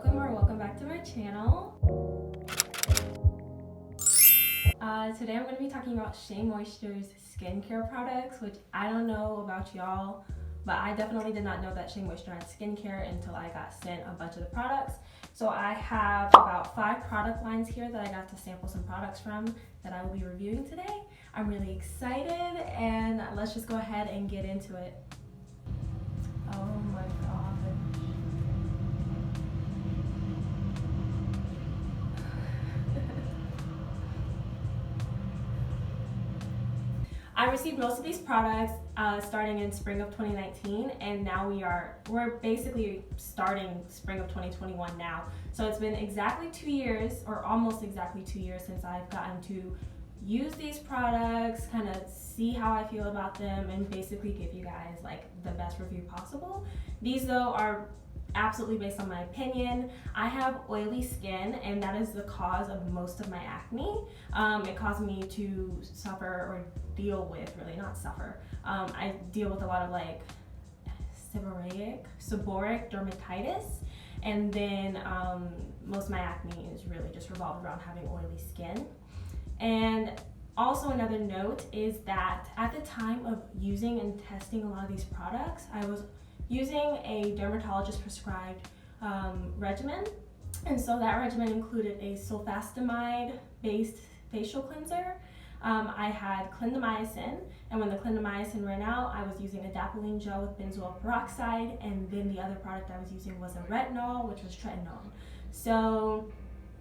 welcome back to my channel. Today I'm going to be talking about Shea Moisture's skincare products, which I don't know about y'all, but I definitely did not know that Shea Moisture had skincare until I got sent a bunch of the products. So I have about 5 product lines here that I got to sample some products from that I will be reviewing today. I'm really excited, and let's just go ahead and get into it. Oh my god. I received most of these products starting in spring of 2019, and now we're basically starting spring of 2021 now. So it's been exactly 2 years, or almost exactly 2 years, since I've gotten to use these products, kind of see how I feel about them, and basically give you guys like the best review possible. These though are absolutely based on my opinion. I have oily skin, and that is the cause of most of my acne. It caused me to suffer, or deal with, really not suffer. I deal with a lot of like seborrheic dermatitis, and then most of my acne is really just revolved around having oily skin. And also another note is that at the time of using and testing a lot of these products, I was using a dermatologist prescribed regimen, and so that regimen included a sulfastamide based facial cleanser. I had clindamycin, and when the clindamycin ran out, I was using adapalene gel with benzoyl peroxide, and then the other product I was using was a retinol, which was tretinoin. So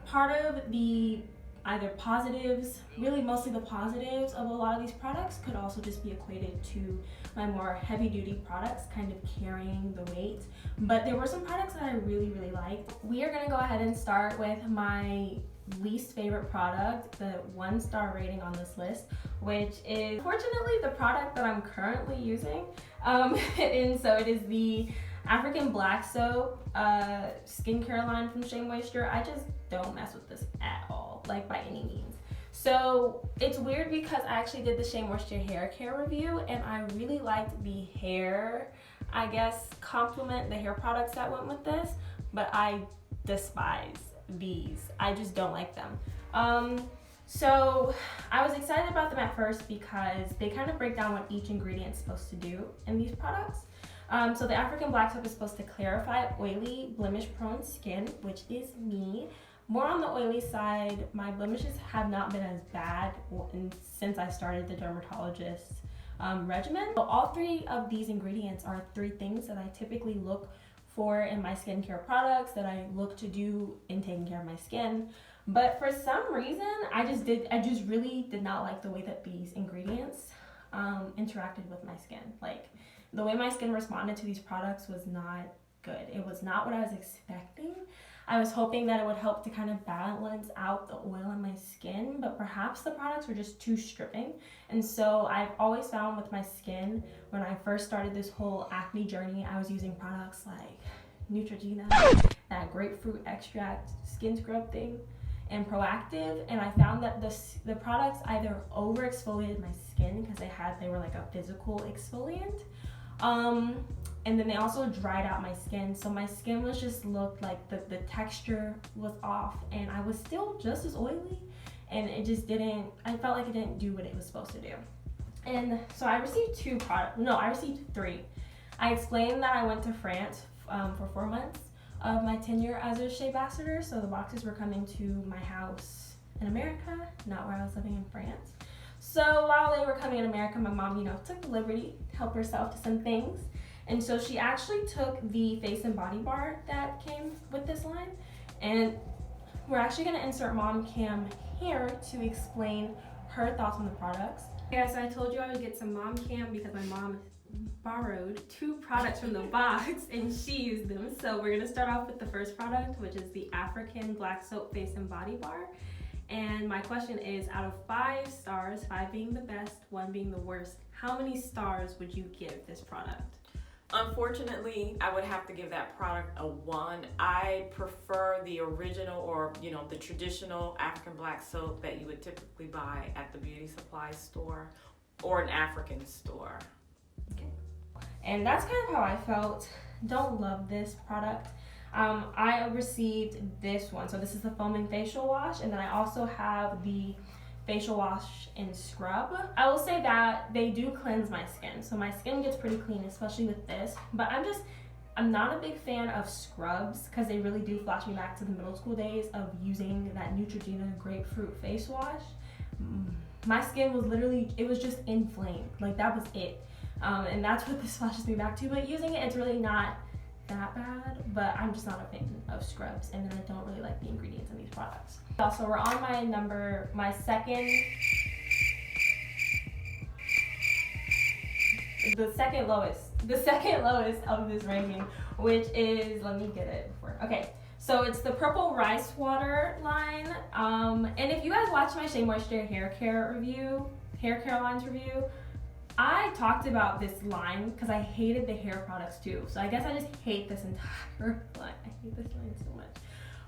part of the either positives, really mostly the positives of a lot of these products could also just be equated to my more heavy duty products kind of carrying the weight. But there were some products that I really liked. We are gonna go ahead and start with my least favorite product, the 1-star rating on this list, which is unfortunately the product that I'm currently using. And so it is the African Black Soap skincare line from Shea Moisture. I just don't mess with this at all, like by any means. So it's weird because I actually did the Shea Moisture hair care review, and I really liked the hair, I guess, complement, the hair products that went with this, but I despise these. I just don't like them. So I was excited about them at first because they kind of break down what each ingredient is supposed to do in these products. So the African Black Soap is supposed to clarify oily, blemish-prone skin, which is me. More on the oily side, my blemishes have not been as bad since I started the dermatologist regimen. So all 3 of these ingredients are 3 things that I typically look for in my skincare products, that I look to do in taking care of my skin. But for some reason, I just really did not like the way that these ingredients interacted with my skin. Like, the way my skin responded to these products was not good. It was not what I was expecting. I was hoping that it would help to kind of balance out the oil in my skin, but perhaps the products were just too stripping. And so I've always found with my skin, when I first started this whole acne journey, I was using products like Neutrogena, that grapefruit extract skin scrub thing, and Proactive, and I found that the products either over exfoliated my skin because they were like a physical exfoliant, and then they also dried out my skin, so my skin was just looked like the texture was off, and I was still just as oily, and it just didn't, I felt like it didn't do what it was supposed to do. And so I received 3. I explained that I went to France for 4 months of my tenure as a Shea ambassador, so the boxes were coming to my house in America, not where I was living in France. So while they were coming in America, my mom, took the liberty to help herself to some things. And so she actually took the face and body bar that came with this line, and we're actually going to insert mom cam here to explain her thoughts on the products. Yeah, so I told you I would get some mom cam because my mom borrowed 2 products from the box and she used them. So we're going to start off with the first product, which is the African Black Soap Face and Body Bar. And my question is, out of 5 stars, 5 being the best, 1 being the worst, how many stars would you give this product? Unfortunately, I would have to give that product a 1. I prefer the original, or the traditional African Black Soap that you would typically buy at the beauty supply store or an African store. Okay. And that's kind of how I felt. Don't love this product. I received this one. So this is the foaming facial wash, and then I also have the facial wash and scrub. I will say that they do cleanse my skin. So my skin gets pretty clean, especially with this. But I'm not a big fan of scrubs because they really do flash me back to the middle school days of using that Neutrogena grapefruit face wash. My skin was literally, it was just inflamed. Like that was it. And that's what this flashes me back to. But using it, it's really not that bad, but I'm just not a fan of scrubs, and then I don't really like the ingredients in these products. Also, we're on my second lowest of this ranking, which is, let me get it before, okay, so it's the purple rice water line, and if you guys watch my Shea Moisture hair care lines review, I talked about this line because I hated the hair products too. So I guess I just hate this entire line. I hate this line so much.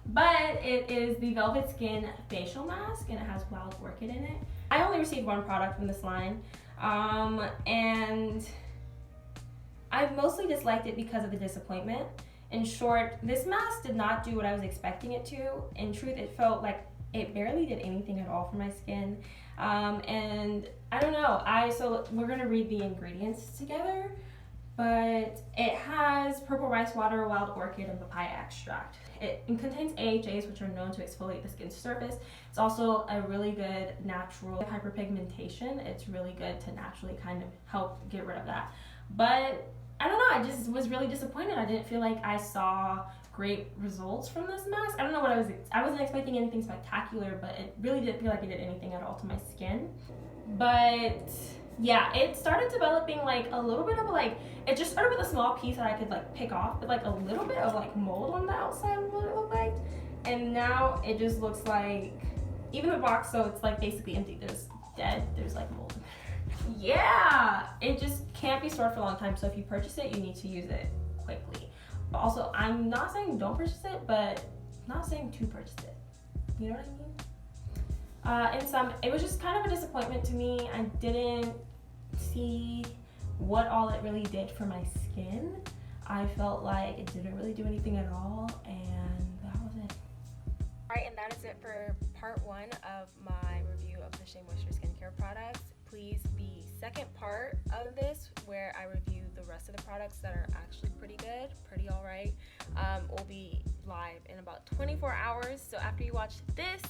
But it is the Velvet Skin Facial Mask, and it has Wild Orchid in it. I only received one product from this line, and I mostly disliked it because of the disappointment. In short, this mask did not do what I was expecting it to. In truth, it felt like it barely did anything at all for my skin. And I don't know, so we're gonna read the ingredients together, but it has purple rice water, wild orchid, and papaya extract. It contains AHAs, which are known to exfoliate the skin's surface. It's also a really good natural hyperpigmentation. It's really good to naturally kind of help get rid of that. But I don't know, I just was really disappointed. I didn't feel like I saw great results from this mask. I don't know what I wasn't expecting anything spectacular, but it really didn't feel like it did anything at all to my skin. But yeah, it started developing like a little bit of it just started with a small piece that I could like pick off, but like a little bit of like mold on the outside of what it looked like. And now it just looks like, even the box, so it's like basically empty. There's like mold in there. Yeah, it just can't be stored for a long time. So if you purchase it, you need to use it quickly. But also, I'm not saying don't purchase it, but I'm not saying to purchase it. You know what I mean? It was just kind of a disappointment to me. I didn't see what all it really did for my skin. I felt like it didn't really do anything at all, and that was it. Alright, and that is it for part 1 of my review of the Shea Moisture skincare products. Please, the second part of this, where I review the rest of the products that are actually pretty good, pretty alright, will be live in about 24 hours. So after you watch this,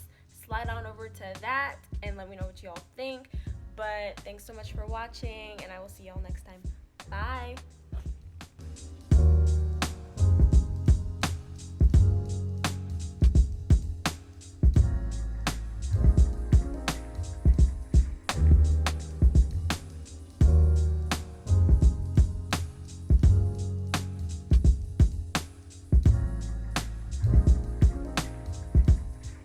slide on over to that and let me know what you all think. But thanks so much for watching, and I will see y'all next time. Bye!